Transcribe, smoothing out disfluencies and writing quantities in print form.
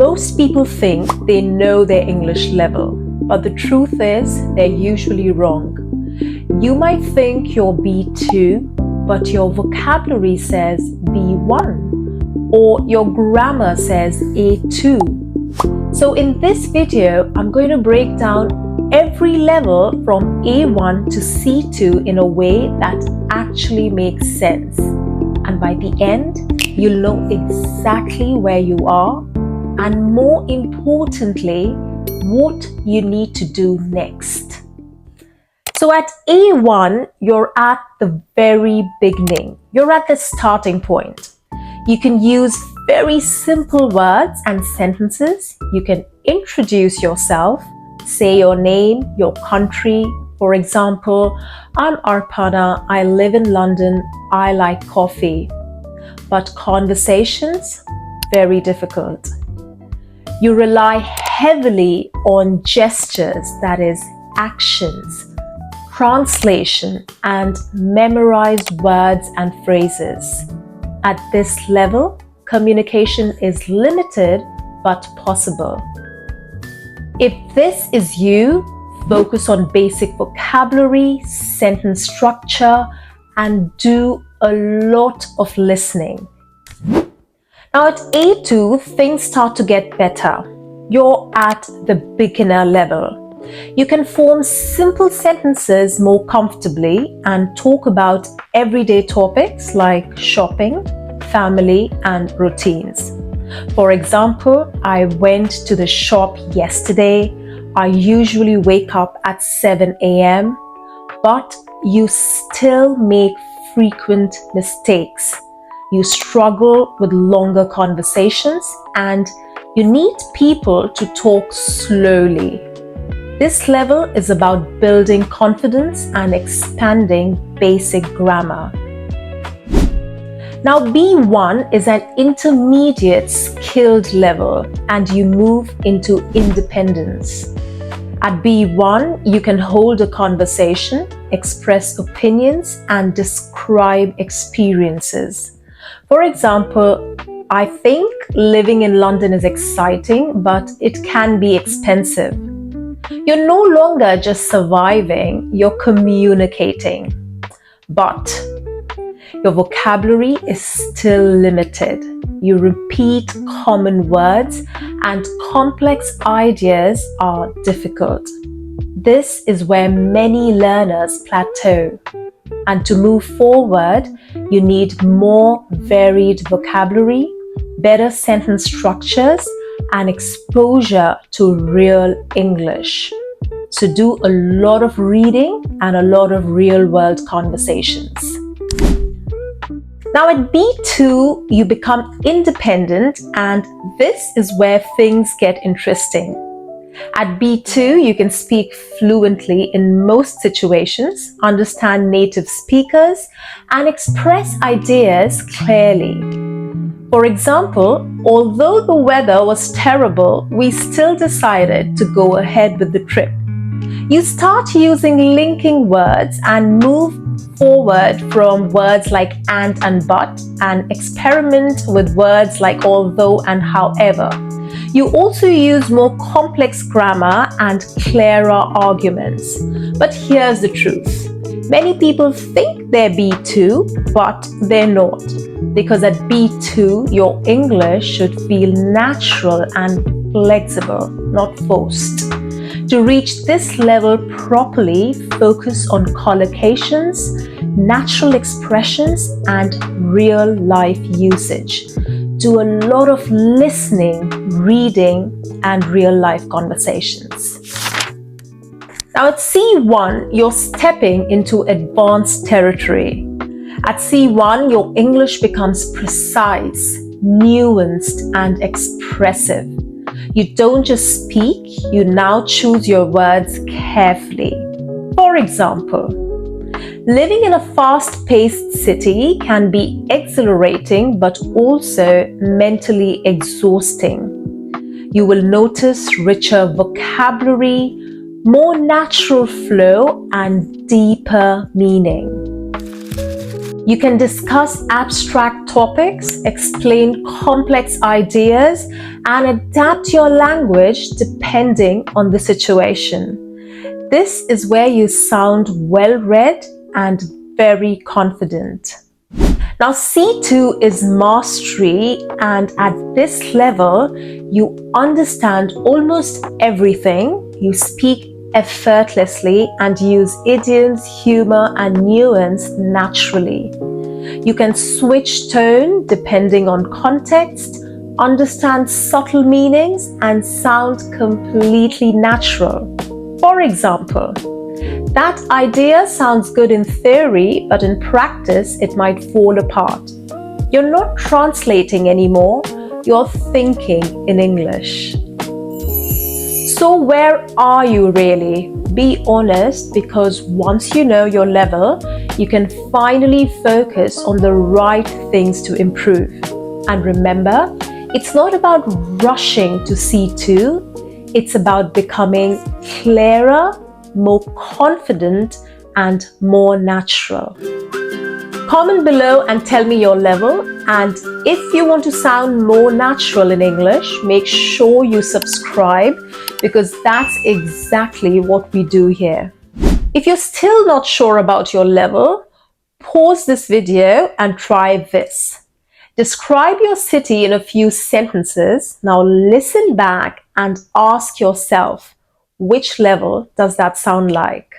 Most people think they know their English level, but the truth is they're usually wrong. You might think you're B2, but your vocabulary says B1, or your grammar says A2. So in this video, I'm going to break down every level from A1 to C2 in a way that actually makes sense. And by the end, you'll know exactly where you are, and more importantly, what you need to do next. So at A1, you're at the very beginning. You're at the starting point. You can use very simple words and sentences. You can introduce yourself, say your name, your country. For example, I'm Arpana, I live in London, I like coffee. But conversations, very difficult. You rely heavily on gestures, that is, actions, translation, and memorized words and phrases. At this level, communication is limited but possible. If this is you, focus on basic vocabulary, sentence structure, and do a lot of listening. Now at A2, things start to get better. You're at the beginner level. You can form simple sentences more comfortably and talk about everyday topics like shopping, family, and routines. For example, I went to the shop yesterday. I usually wake up at 7 a.m., but you still make frequent mistakes. You struggle with longer conversations and you need people to talk slowly. This level is about building confidence and expanding basic grammar. Now B1 is an intermediate skilled level and you move into independence. At B1, you can hold a conversation, express opinions, and describe experiences. For example, I think living in London is exciting, but it can be expensive. You're no longer just surviving, you're communicating. But your vocabulary is still limited. You repeat common words and complex ideas are difficult. This is where many learners plateau. And to move forward, you need more varied vocabulary, better sentence structures, and exposure to real English. So do a lot of reading and a lot of real-world conversations. Now at B2, you become independent, and this is where things get interesting. At B2, you can speak fluently in most situations, understand native speakers, and express ideas clearly. For example, although the weather was terrible, we still decided to go ahead with the trip. You start using linking words and move forward from words like and but, and experiment with words like although and however. You also use more complex grammar and clearer arguments. But here's the truth. Many people think they're B2, but they're not. Because at B2, your English should feel natural and flexible, not forced. To reach this level properly, focus on collocations, natural expressions, and real-life usage. Do a lot of listening, reading, and real-life conversations. Now at C1, you're stepping into advanced territory. At C1, your English becomes precise, nuanced, and expressive. You don't just speak, you now choose your words carefully. For example, living in a fast-paced city can be exhilarating but also mentally exhausting. You will notice richer vocabulary, more natural flow, and deeper meaning. You can discuss abstract topics, explain complex ideas, and adapt your language depending on the situation. This is where you sound well-read and very confident. Now, C2 is mastery, and at this level, you understand almost everything, you speak effortlessly, and use idioms, humor, and nuance naturally. You can switch tone depending on context, understand subtle meanings, and sound completely natural. For example, that idea sounds good in theory, but in practice, it might fall apart. You're not translating anymore, you're thinking in English. So, where are you really? Be honest, because once you know your level, you can finally focus on the right things to improve. And remember, it's not about rushing to C2, it's about becoming clearer, more confident, and more natural. Comment below and tell me your level, and if you want to sound more natural in English, make sure you subscribe, because that's exactly what we do here. If you're still not sure about your level, pause this video and try this. Describe your city in a few sentences. Now listen back and ask yourself, which level does that sound like?